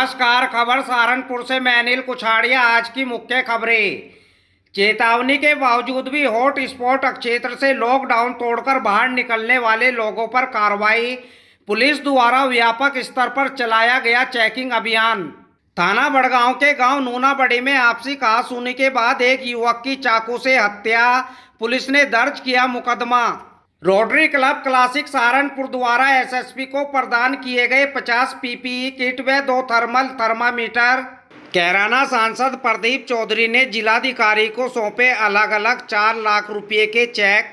नमस्कार। खबर सहारनपुर से मैं अनिल कुछाड़िया। आज की मुख्य खबरें। चेतावनी के बावजूद भी हॉट स्पॉट क्षेत्र से लॉकडाउन तोड़कर बाहर निकलने वाले लोगों पर कार्रवाई। पुलिस द्वारा व्यापक स्तर पर चलाया गया चेकिंग अभियान। थाना बड़गांव के गांव नूनाबड़ी में आपसी कहासुनी के बाद एक युवक की चाकू से हत्या। पुलिस ने दर्ज किया मुकदमा। रोटरी क्लब क्लासिक सहारनपुर द्वारा एसएसपी को प्रदान किए गए 50 पीपीई किट व 2 थर्मल थर्मामीटर। कैराना सांसद प्रदीप चौधरी ने जिलाधिकारी को सौंपे अलग अलग 4 लाख रुपए के चेक।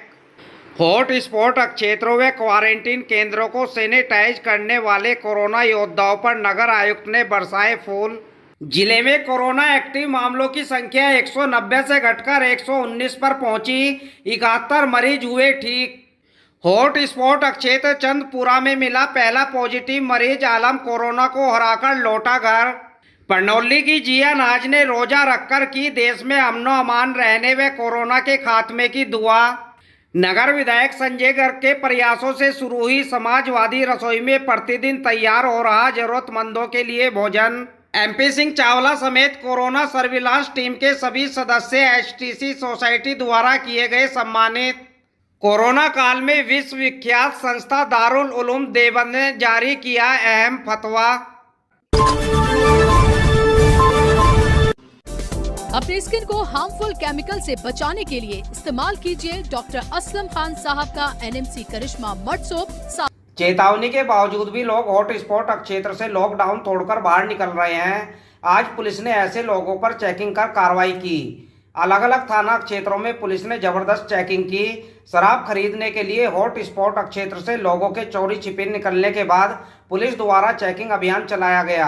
हॉट स्पॉट क्षेत्रों व क्वारंटीन केंद्रों को सैनिटाइज करने वाले कोरोना योद्धाओं पर नगर आयुक्त ने बरसाए फूल। जिले में कोरोना एक्टिव मामलों की संख्या 190 से घटकर 119 पर पहुंची। 71 मरीज हुए ठीक। हॉट स्पॉट क्षेत्र चंदपुरा में मिला पहला पॉजिटिव मरीज। आलम कोरोना को हराकर लौटा घर। परनौली की जिया नाज ने रोजा रखकर की देश में अमनो अमान रहने व कोरोना के खात्मे की दुआ। नगर विधायक संजय गर्ग के प्रयासों से शुरू हुई समाजवादी रसोई में प्रतिदिन तैयार हो रहा जरूरतमंदों के लिए भोजन। एमपी सिंह चावला समेत कोरोना सर्विलांस टीम के सभी सदस्य एचटीसी सोसाइटी द्वारा किए गए सम्मानित। कोरोना काल में विश्व विख्यात संस्था दारुल उलूम देवबंद ने जारी किया अहम फतवा। अपने स्किन को हार्मफुल केमिकल से बचाने के लिए इस्तेमाल कीजिए डॉक्टर असलम खान साहब का एनएमसी करिश्मा मड सोप। चेतावनी के बावजूद भी लोग हॉट स्पॉट क्षेत्र से लॉकडाउन तोड़कर बाहर निकल रहे हैं। आज पुलिस ने ऐसे लोगों पर चेकिंग कर कार्रवाई की। अलग अलग थाना क्षेत्रों में पुलिस ने जबरदस्त चेकिंग की। शराब खरीदने के लिए हॉट स्पॉट क्षेत्र से लोगों के चोरी छिपे निकलने के बाद पुलिस द्वारा चेकिंग अभियान चलाया गया।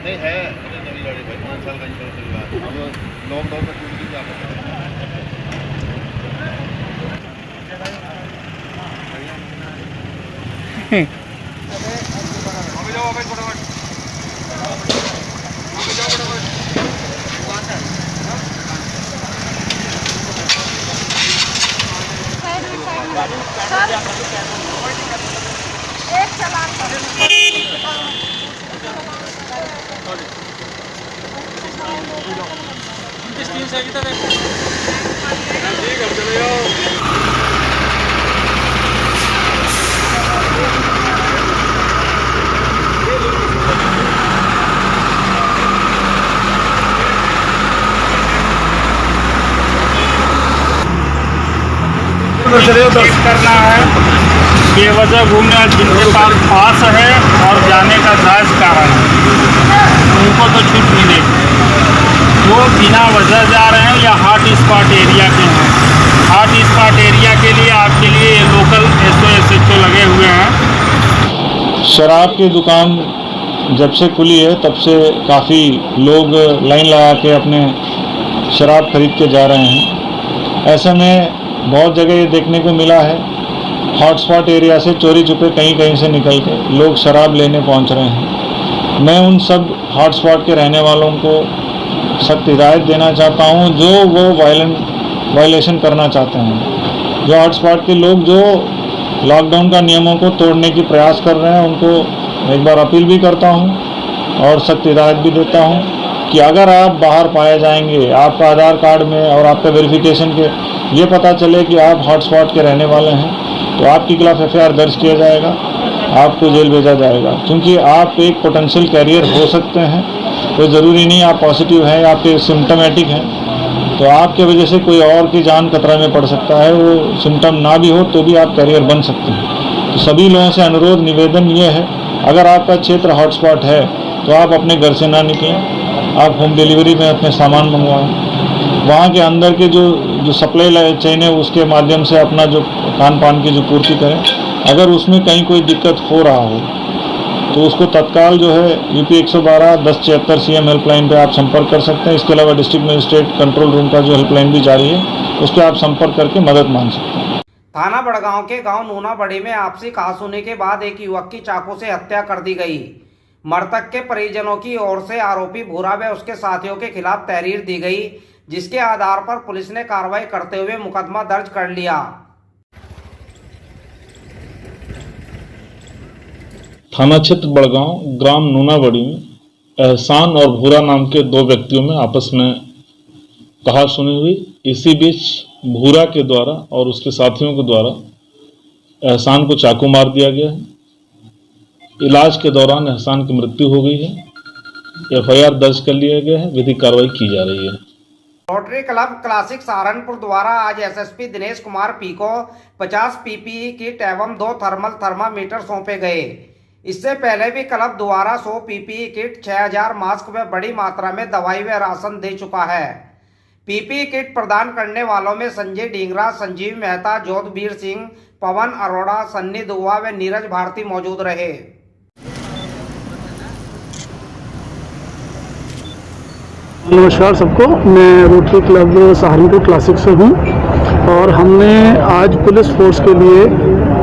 नहीं है लॉकडाउन में टूट क्या एक चलान करना है। बेवजह घूमने जिनके पास है और जाने का जायज़ कारण है उनको तो छूट मिलेगी। वो बिना वजह जा रहे हैं या हॉट स्पॉट एरिया के हैं। हॉट स्पॉट एरिया के लिए आपके लिए लोकल SO लगे हुए हैं। शराब की दुकान जब से खुली है तब से काफ़ी लोग लाइन लगा के अपने शराब खरीद के जा रहे हैं। ऐसे में बहुत जगह ये देखने को मिला है हॉटस्पॉट एरिया से चोरी छुपे कहीं से निकल के लोग शराब लेने पहुंच रहे हैं। मैं उन सब हॉटस्पॉट के रहने वालों को सख्त हिदायत देना चाहता हूं जो वो वायलेशन करना चाहते हैं। जो हॉटस्पॉट के लोग जो लॉकडाउन का नियमों को तोड़ने की प्रयास कर रहे हैं उनको एक बार अपील भी करता हूं और सख्त हिदायत भी देता हूं कि अगर आप बाहर पाए जाएंगे, आपका आधार कार्ड में और आपका वेरिफिकेशन के ये पता चले कि आप हॉटस्पॉट के रहने वाले हैं तो आपके खिलाफ FIR दर्ज किया जाएगा, आपको जेल भेजा जाएगा। क्योंकि आप एक पोटेंशियल कैरियर हो सकते हैं। कोई ज़रूरी नहीं आप पॉजिटिव हैं, आपके सिम्टमेटिक हैं, तो आपके वजह से कोई और की जान खतरा में पड़ सकता है। वो सिम्टम ना भी हो तो भी आप कैरियर बन सकते हैं। तो सभी लोगों से अनुरोध निवेदन ये है, अगर आपका क्षेत्र हॉटस्पॉट है तो आप अपने घर से ना निकलें, आप होम डिलीवरी में अपने सामान मंगवाएं। वहाँ के अंदर के जो सप्लाई चेन है उसके माध्यम से अपना जो खान पान की जो पूर्ति करें। अगर उसमें कहीं कोई दिक्कत हो रहा हो तो उसको तत्काल जो है UP 112 1076 CM हेल्पलाइन पे आप संपर्क कर सकते हैं। इसके अलावा डिस्ट्रिक्ट मजिस्ट्रेट कंट्रोल रूम का जो हेल्पलाइन भी जारी है उस पर आप संपर्क करके मदद मांग सकते हैं। थाना बड़गांव के गांव नूनाबड़ी में आपसी कहासुनी के बाद एक युवक की चाकू से हत्या कर दी गई। मृतक के परिजनों की ओर से आरोपी भूरा व उसके साथियों के खिलाफ तहरीर दी गई, जिसके आधार पर पुलिस ने कार्रवाई करते हुए मुकदमा दर्ज कर लिया। थाना क्षेत्र बड़गांव ग्राम नूनाबड़ी में एहसान और भूरा नाम के दो व्यक्तियों में आपस में कहा सुनी हुई। इसी बीच भूरा के द्वारा और उसके साथियों के द्वारा एहसान को चाकू मार दिया गया है। इलाज के दौरान एहसान की मृत्यु हो गई है। एफआईआर दर्ज कर लिया गया है। विधिक कार्रवाई की जा रही है। रोटरी क्लब क्लासिक सहारनपुर द्वारा आज एसएसपी दिनेश कुमार पी को 50 पीपीई किट एवं 2 थर्मल थर्मामीटर सौंपे गए। इससे पहले भी क्लब द्वारा 100 पीपीई किट, 6000 मास्क व बड़ी मात्रा में दवाई व राशन दे चुका है। पीपीई किट प्रदान करने वालों में संजय ढींगरा, संजीव मेहता, जोधवीर सिंह, पवन अरोड़ा, सन्नी दुआ व नीरज भारती मौजूद रहे। नमस्कार सबको, मैं रोटरी क्लब सहारनपुर क्लासिक से हूं और हमने आज पुलिस फोर्स के लिए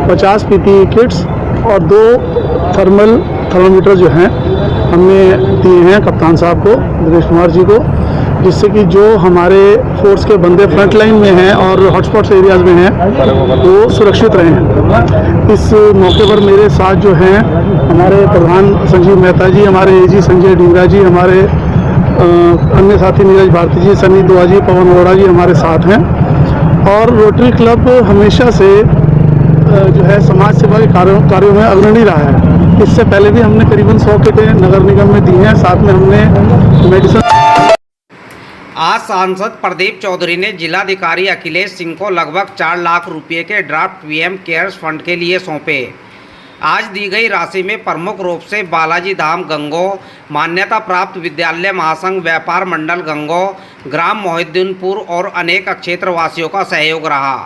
50 पीपीई किट्स और 2 थर्मामीटर जो हैं हमने दिए हैं कप्तान साहब को, दिनेश कुमार जी को, जिससे कि जो हमारे फोर्स के बंदे फ्रंट लाइन में हैं और हॉटस्पॉट एरियाज में हैं वो सुरक्षित रहें। इस मौके पर मेरे साथ जो हैं हमारे प्रधान संजीव मेहता जी, हमारे एजी संजय ढींगरा जी, हमारे अन्य साथी नीरज भारती जी, सन्नी दुआ जी, पवन अरोड़ा जी हमारे साथ हैं। और रोटरी क्लब हमेशा से जो है समाज सेवा के कार्यों में अग्रणी रहा है। इससे पहले भी हमने करीबन 100 किटें नगर निगम में दी हैं। साथ में हमने मेडिसिन। आज सांसद प्रदीप चौधरी ने जिलाधिकारी अखिलेश सिंह को लगभग 4 लाख रुपए के ड्राफ्ट पीएम केयर्स फंड के लिए सौंपे। आज दी गई राशि में प्रमुख रूप से बालाजी धाम गंगो, मान्यता प्राप्त विद्यालय महासंघ व्यापार मंडल गंगो, ग्राम मोहिद्दीनपुर और अनेक क्षेत्रवासियों का सहयोग रहा।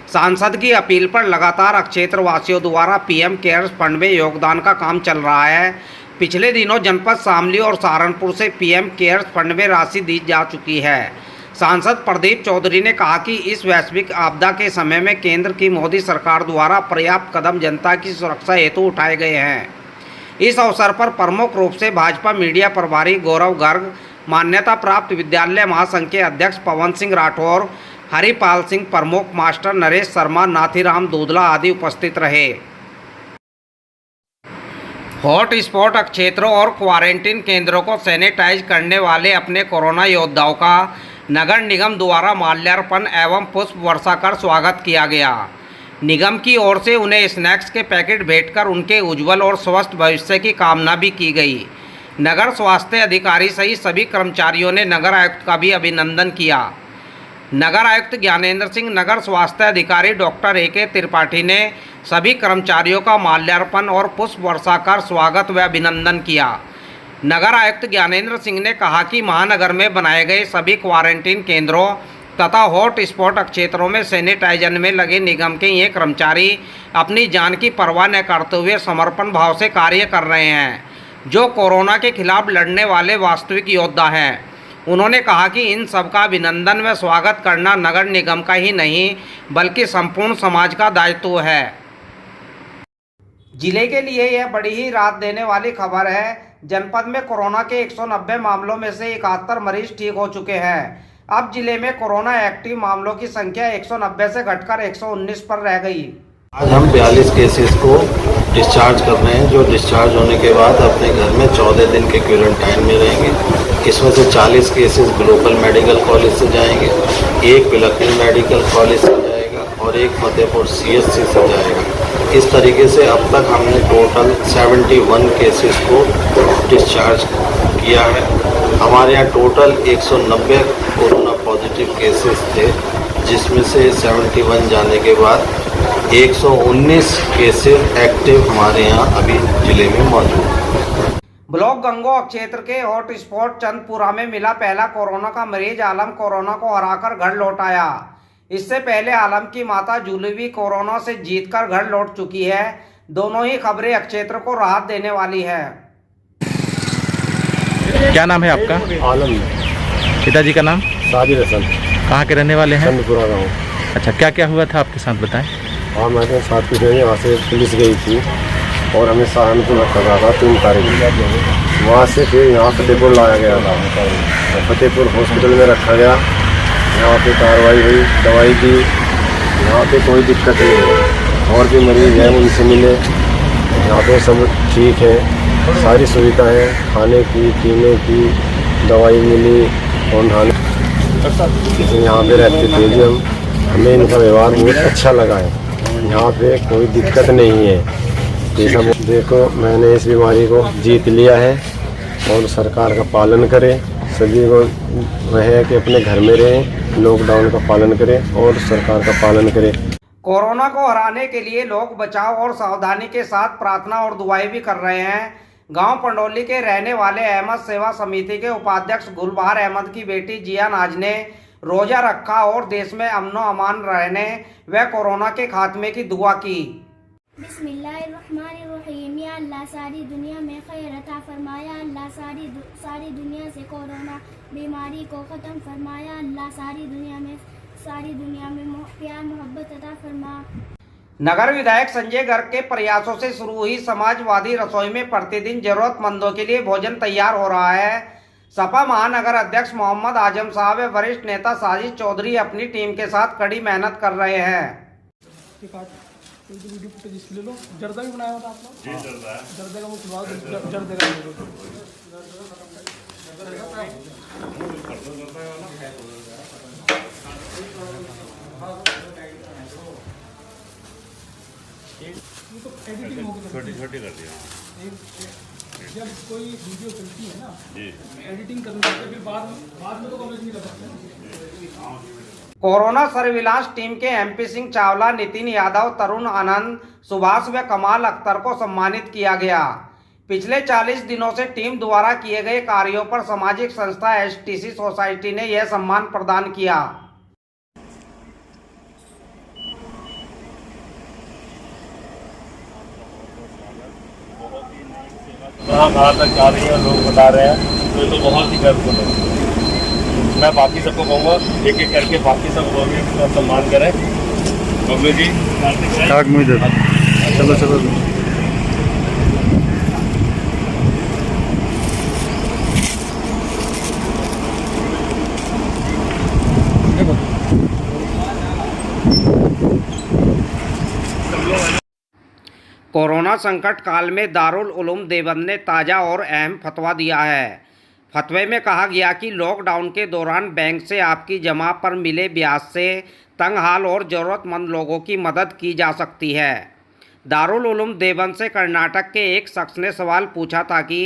सांसद की अपील पर लगातार क्षेत्रवासियों द्वारा पीएम केयर्स फंड में योगदान का काम चल रहा है। पिछले दिनों जनपद शामली और सहारनपुर से पीएम केयर्स फंड में राशि दी जा चुकी है। सांसद प्रदीप चौधरी ने कहा कि इस वैश्विक आपदा के समय में केंद्र की मोदी सरकार द्वारा पर्याप्त कदम जनता की सुरक्षा हेतु उठाए गए हैं। इस अवसर पर प्रमुख रूप से भाजपा मीडिया प्रभारी गौरव गर्ग, मान्यता प्राप्त विद्यालय महासंघ के अध्यक्ष पवन सिंह राठौर, हरिपाल सिंह प्रमुख, मास्टर नरेश शर्मा, नाथीराम दूधला आदि उपस्थित रहे। हॉट स्पॉट क्षेत्रों और क्वारंटीन केंद्रों को सैनिटाइज करने वाले अपने कोरोना योद्धाओं का नगर निगम द्वारा माल्यार्पण एवं पुष्प वर्षा कर स्वागत किया गया। निगम की ओर से उन्हें स्नैक्स के पैकेट भेंटकर उनके उज्जवल और स्वस्थ भविष्य की कामना भी की गई। नगर स्वास्थ्य अधिकारी सहित सभी कर्मचारियों ने नगर आयुक्त का भी अभिनंदन किया। नगर आयुक्त ज्ञानेंद्र सिंह, नगर स्वास्थ्य अधिकारी डॉक्टर AK त्रिपाठी ने सभी कर्मचारियों का माल्यार्पण और पुष्प वर्षा कर स्वागत व अभिनंदन किया। नगर आयुक्त ज्ञानेंद्र सिंह ने कहा कि महानगर में बनाए गए सभी क्वारंटीन केंद्रों तथा हॉट स्पॉट क्षेत्रों में सैनिटाइजन में लगे निगम के ये कर्मचारी अपनी जान की परवाह न करते हुए समर्पण भाव से कार्य कर रहे हैं, जो कोरोना के खिलाफ लड़ने वाले वास्तविक योद्धा हैं। उन्होंने कहा कि इन सबका अभिनंदन व स्वागत करना नगर निगम का ही नहीं बल्कि संपूर्ण समाज का दायित्व है। जिले के लिए यह बड़ी ही राहत देने वाली खबर है। जनपद में कोरोना के 190 मामलों में से 71 मरीज ठीक हो चुके हैं। अब जिले में कोरोना एक्टिव मामलों की संख्या 190 से घटकर 119 पर रह गई। आज हम 42 केसेस को डिस्चार्ज कर रहे हैं, जो डिस्चार्ज होने के बाद अपने घर में 14 दिन के क्वारंटाइन में रहेंगे। इसमें से 40 केसेस ग्लोबल मेडिकल कॉलेज से जाएंगे, 1 पिलखनी मेडिकल कॉलेज से जाएगा और 1 फतेहपुर CSC से जाएगा। इस तरीके से अब तक हमने टोटल 71 केसेस को डिस्चार्ज किया है। हमारे यहाँ टोटल 190 कोरोना पॉजिटिव केसेस थे, जिसमें से 71 जाने के बाद 119 केसेस एक्टिव हमारे यहाँ अभी जिले में मौजूद हैं। ब्लॉक गंगो क्षेत्र के हॉट स्पॉट चंदपुरा में मिला पहला कोरोना का मरीज। आलम कोरोना को हराकर घर लौट आया। इससे पहले आलम की माता जूली भी कोरोना से जीतकर घर लौट चुकी है। दोनों ही खबरें क्षेत्र को राहत देने वाली है। क्या नाम है आपका? आलम। पिताजी का नाम? साजिद हसन। कहाँ के रहने वाले हैं? चंदपुरा गाँव। अच्छा, क्या क्या हुआ था आपके साथ बताएं। हाँ, मेरे साथ कुछ नहीं, वहाँ से पुलिस गई थी और हमें सहारनपुर रखा गया था 3 तारीख को। वहाँ से फिर यहाँ फतेहपुर लाया गया था। फतेहपुर हॉस्पिटल में रखा गया। यहाँ पे कार्रवाई हुई, दवाई दी, यहाँ पे कोई दिक्कत नहीं है। और भी मरीज हैं, उनसे मिले, यहाँ पे सब ठीक है, सारी सुविधा है, खाने की, पीने की, दवाई मिली और नहाने। यहाँ पे रहते थे जी हमें इनका व्यवहार बहुत अच्छा लगा है। यहाँ पे कोई दिक्कत नहीं है। ये सब देखो, मैंने इस बीमारी को जीत लिया है और सरकार का पालन करें। सभी को वह है कि अपने घर में रहें, लॉकडाउन का पालन करें और सरकार का पालन करें। कोरोना को हराने के लिए लोग बचाव और सावधानी के साथ प्रार्थना और दुआएं भी कर रहे हैं। गांव पंडोली के रहने वाले अहमद सेवा समिति के उपाध्यक्ष गुलबहार अहमद की बेटी जिया नाज ने रोजा रखा और देश में अमनो अमान रहने व कोरोना के खात्मे की दुआ की। बिस्मिल्लाहिर्रहमानिर्रहीम। या अल्लाह सारी दुनिया में खैर अता फरमाया। अल्लाह सारी दुनिया से कोरोना बीमारी को ख़त्म फरमाया। अल्लाह सारी दुनिया में प्यार मोहब्बत अता फरमा। नगर विधायक संजय गर्ग के प्रयासों से शुरू हुई समाजवादी रसोई में प्रतिदिन जरूरतमंदों के लिए भोजन तैयार हो रहा है। सपा महानगर अध्यक्ष मोहम्मद आजम साहब व वरिष्ठ नेता साजिद चौधरी अपनी टीम के साथ कड़ी मेहनत कर रहे हैं। जर्दा भी बनाया होता आप लोग? जर्दे का वो खुलवा, जर्दे का छोटी कर दिया। जब कोई वीडियो चलती है ना, एडिटिंग करने के फिर बाद में तो कवरेज नहीं कर सकते। कोरोना सर्विलांस टीम के एमपी सिंह चावला, नितिन यादव, तरुण आनंद, सुभाष व कमाल अख्तर को सम्मानित किया गया। पिछले 40 दिनों से टीम द्वारा किए गए कार्यों पर सामाजिक संस्था एसटीसी सोसाइटी ने यह सम्मान प्रदान किया। कहाँ तक जा रही है, लोग बता रहे हैं, तो ये तो बहुत ही गर्वफुल है। मैं बाकी सबको कहूँगा एक एक करके बाकी सब लोग भी सम्मान करें। बबलू जी चलो चलो। कोरोना संकट काल में दारुल उलूम देवबंद ने ताज़ा और अहम फतवा दिया है। फतवे में कहा गया कि लॉकडाउन के दौरान बैंक से आपकी जमा पर मिले ब्याज से तंग हाल और ज़रूरतमंद लोगों की मदद की जा सकती है। दारुल उलूम देवबंद से कर्नाटक के एक शख्स ने सवाल पूछा था कि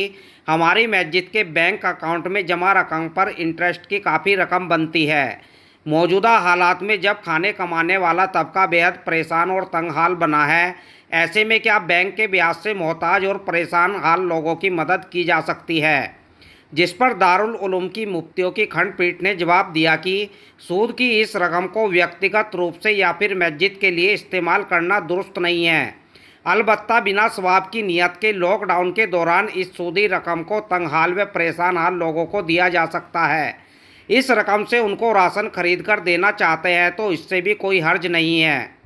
हमारी मस्जिद के बैंक अकाउंट में जमा रकम पर इंटरेस्ट की काफ़ी रकम बनती है। मौजूदा हालात में जब खाने कमाने वाला तबका बेहद परेशान और तंग हाल बना है, ऐसे में क्या बैंक के ब्याज से मोहताज और परेशान हाल लोगों की मदद की जा सकती है। जिस पर दारुल उलूम की मुफ्तियों की खंडपीठ ने जवाब दिया कि सूद की इस रकम को व्यक्तिगत रूप से या फिर मस्जिद के लिए इस्तेमाल करना दुरुस्त नहीं है। अलबत्ता बिना सवाब की नियत के लॉकडाउन के दौरान इस सूदी रकम को तंग हाल व परेशान हाल लोगों को दिया जा सकता है। इस रकम से उनको राशन खरीद कर देना चाहते हैं तो इससे भी कोई हर्ज नहीं है।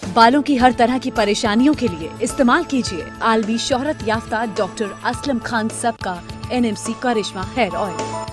बालों की हर तरह की परेशानियों के लिए इस्तेमाल कीजिए आलमी शोहरत याफ्ता डॉक्टर असलम खान साहब का NMC करिश्मा हेयर ऑयल।